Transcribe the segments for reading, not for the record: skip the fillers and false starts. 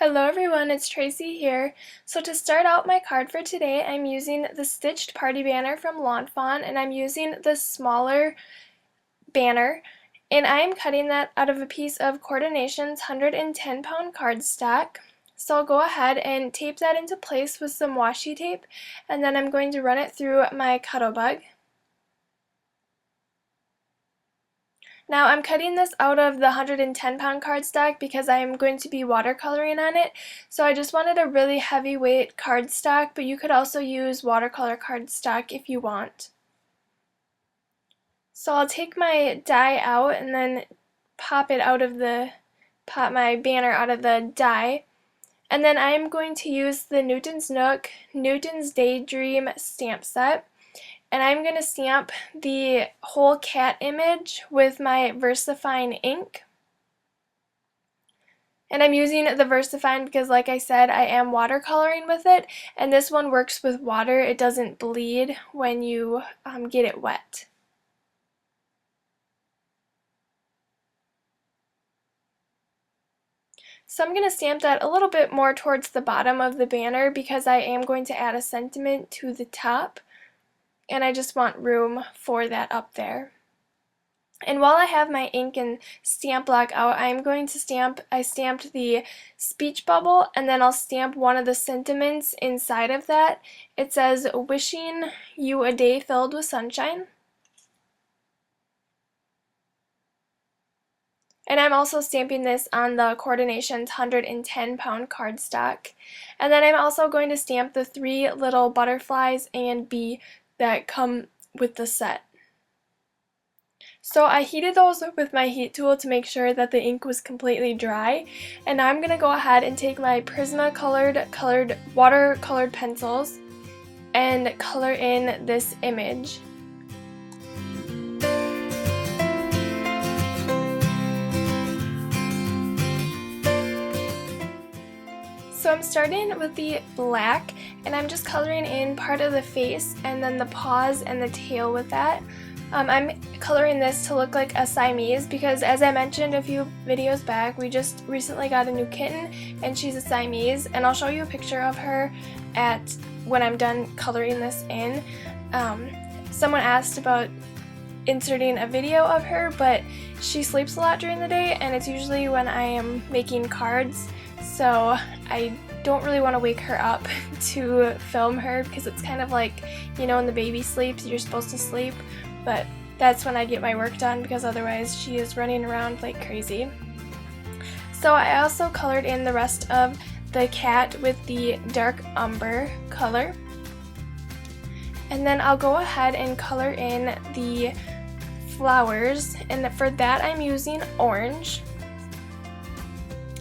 Hello everyone, it's Tracy here. So to start out my card for today, I'm using the stitched party banner from Lawn Fawn, and I'm using the smaller banner, and I'm cutting that out of a piece of Coordination's 110-pound cardstock. So I'll go ahead and tape that into place with some washi tape, and then I'm going to run it through my Cuttlebug. Now I'm cutting this out of the 110-pound cardstock because I'm going to be watercoloring on it, so I just wanted a really heavyweight cardstock, but you could also use watercolor cardstock if you want. So I'll take my die out and then pop my banner out of the die, and then I'm going to use the Newton's Nook Newton's Daydream stamp set. And I'm going to stamp the whole cat image with my VersaFine ink. And I'm using the VersaFine because, like I said, I am watercoloring with it, and this one works with water. It doesn't bleed when you get it wet. So I'm going to stamp that a little bit more towards the bottom of the banner because I am going to add a sentiment to the top, and I just want room for that up there. And while I have my ink and stamp block out, I stamped the speech bubble, and then I'll stamp one of the sentiments inside of that. It says, "Wishing you a day filled with sunshine." And I'm also stamping this on the Coordination's 110-pound cardstock. And then I'm also going to stamp the 3 little butterflies and bee that come with the set. So I heated those with my heat tool to make sure that the ink was completely dry, and now I'm going to go ahead and take my Prisma watercolored pencils and color in this image. So I'm starting with the black, and I'm just coloring in part of the face and then the paws and the tail with that. I'm coloring this to look like a Siamese because, as I mentioned a few videos back, we just recently got a new kitten and she's a Siamese, and I'll show you a picture of her when I'm done coloring this in. Someone asked about inserting a video of her, but she sleeps a lot during the day, and it's usually when I am making cards. So I don't really want to wake her up to film her because it's kind of like, you know, when the baby sleeps, you're supposed to sleep, but that's when I get my work done because otherwise she is running around like crazy. So I also colored in the rest of the cat with the dark umber color. And then I'll go ahead and color in the flowers, and for that I'm using orange.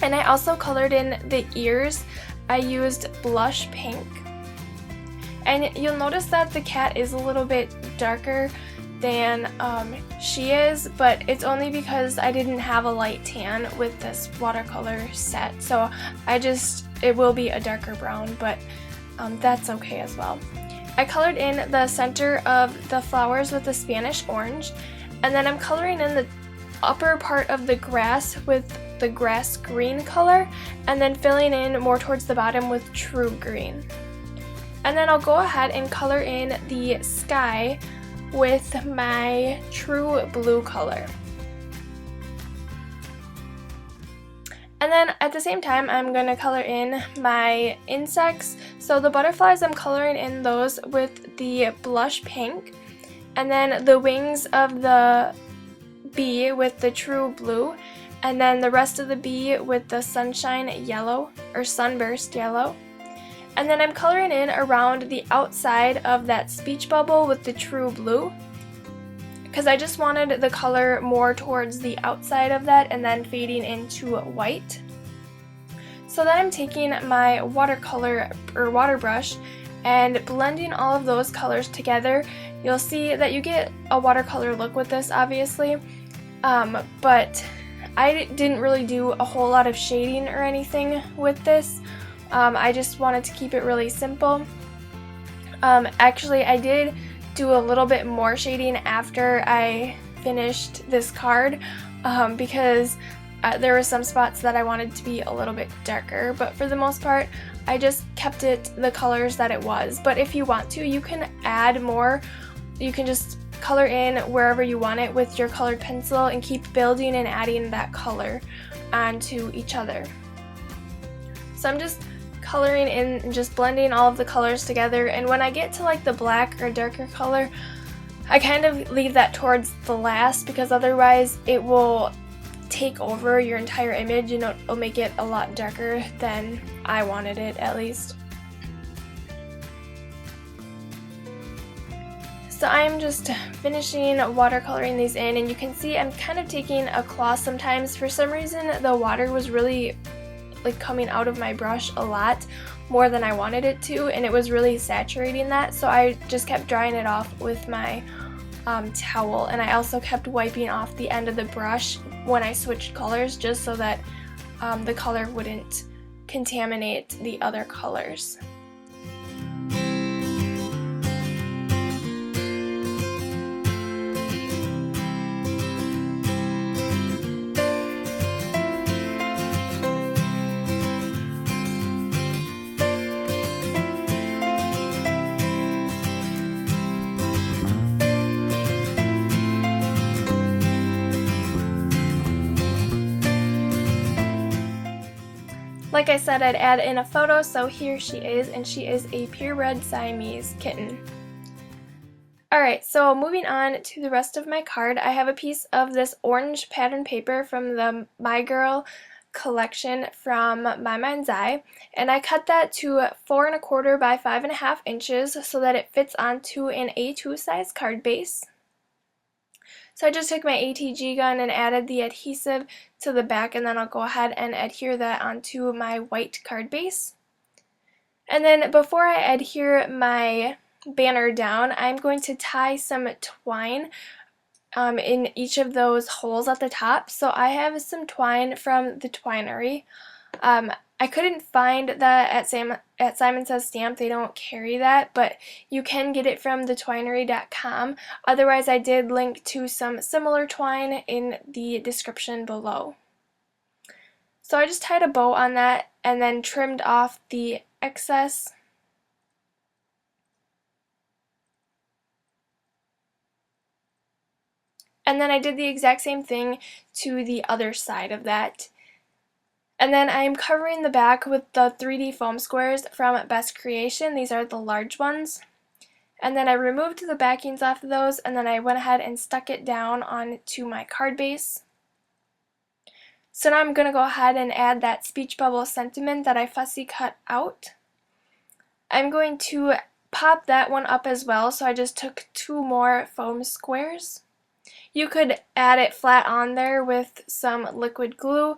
And I also colored in the ears. I used blush pink. And you'll notice that the cat is a little bit darker than she is, but it's only because I didn't have a light tan with this watercolor set. So it will be a darker brown, but that's okay as well. I colored in the center of the flowers with the Spanish orange, and then I'm coloring in the upper part of the grass with the grass green color, and then filling in more towards the bottom with true green. And then I'll go ahead and color in the sky with my true blue color. And then at the same time, I'm going to color in my insects. So the butterflies, I'm coloring in those with the blush pink, and then the wings of the bee with the true blue, and then the rest of the bee with the sunshine yellow or sunburst yellow. And then I'm coloring in around the outside of that speech bubble with the true blue because I just wanted the color more towards the outside of that and then fading into white. So then I'm taking my watercolor or water brush and blending all of those colors together. You'll see that you get a watercolor look with this, obviously, but I didn't really do a whole lot of shading or anything with this. I just wanted to keep it really simple. Actually, I did do a little bit more shading after I finished this card because there were some spots that I wanted to be a little bit darker, but for the most part I just kept it the colors that it was. But if you want to, you can add more. You can just color in wherever you want it with your colored pencil and keep building and adding that color onto each other. So I'm just coloring in and just blending all of the colors together, and when I get to like the black or darker color, I kind of leave that towards the last because otherwise it will take over your entire image and it'll make it a lot darker than I wanted it, at least. So I'm just finishing watercoloring these in, and you can see I'm kind of taking a cloth sometimes. For some reason the water was really like coming out of my brush a lot more than I wanted it to, and it was really saturating that, so I just kept drying it off with my towel, and I also kept wiping off the end of the brush when I switched colors just so that the color wouldn't contaminate the other colors. Like I said, I'd add in a photo, so here she is, and she is a purebred Siamese kitten. Alright, so moving on to the rest of my card, I have a piece of this orange pattern paper from the My Girl collection from My Mind's Eye, and I cut that to 4 1/4 by 5 1/2 inches so that it fits onto an A2 size card base. So I just took my ATG gun and added the adhesive to the back, and then I'll go ahead and adhere that onto my white card base. And then before I adhere my banner down, I'm going to tie some twine in each of those holes at the top. So I have some twine from the Twinery. I couldn't find that at Simon Says Stamp. They don't carry that, but you can get it from thetwinery.com. Otherwise, I did link to some similar twine in the description below. So I just tied a bow on that and then trimmed off the excess. And then I did the exact same thing to the other side of that. And then I'm covering the back with the 3D foam squares from Best Creation. These are the large ones. And then I removed the backings off of those, and then I went ahead and stuck it down onto my card base. So now I'm going to go ahead and add that speech bubble sentiment that I fussy cut out. I'm going to pop that one up as well, so I just took 2 more foam squares. You could add it flat on there with some liquid glue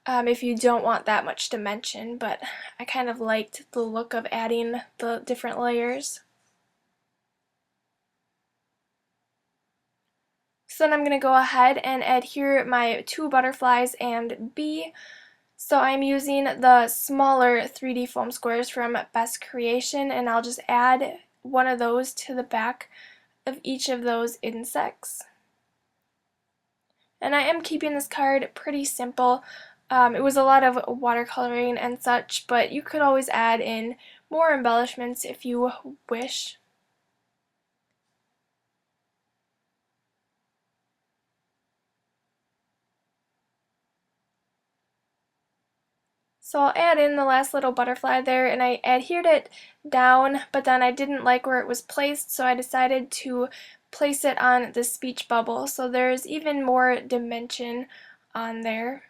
if you don't want that much dimension, but I kind of liked the look of adding the different layers. So then I'm going to go ahead and adhere my 2 butterflies and bee. So I'm using the smaller 3D foam squares from Best Creation, and I'll just add one of those to the back of each of those insects. And I am keeping this card pretty simple. It was a lot of watercoloring and such, but you could always add in more embellishments if you wish. So I'll add in the last little butterfly there, and I adhered it down, but then I didn't like where it was placed, so I decided to place it on the speech bubble, so there's even more dimension on there.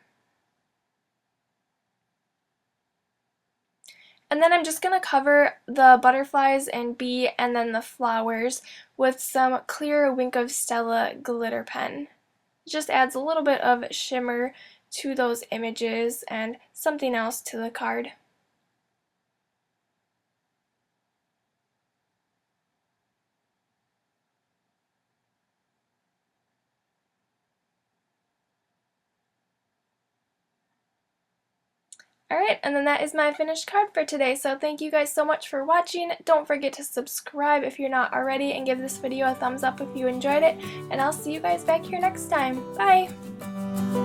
And then I'm just going to cover the butterflies and bee and then the flowers with some clear Wink of Stella glitter pen. It just adds a little bit of shimmer to those images and something else to the card. Alright, and then that is my finished card for today, so thank you guys so much for watching. Don't forget to subscribe if you're not already, and give this video a thumbs up if you enjoyed it, and I'll see you guys back here next time. Bye!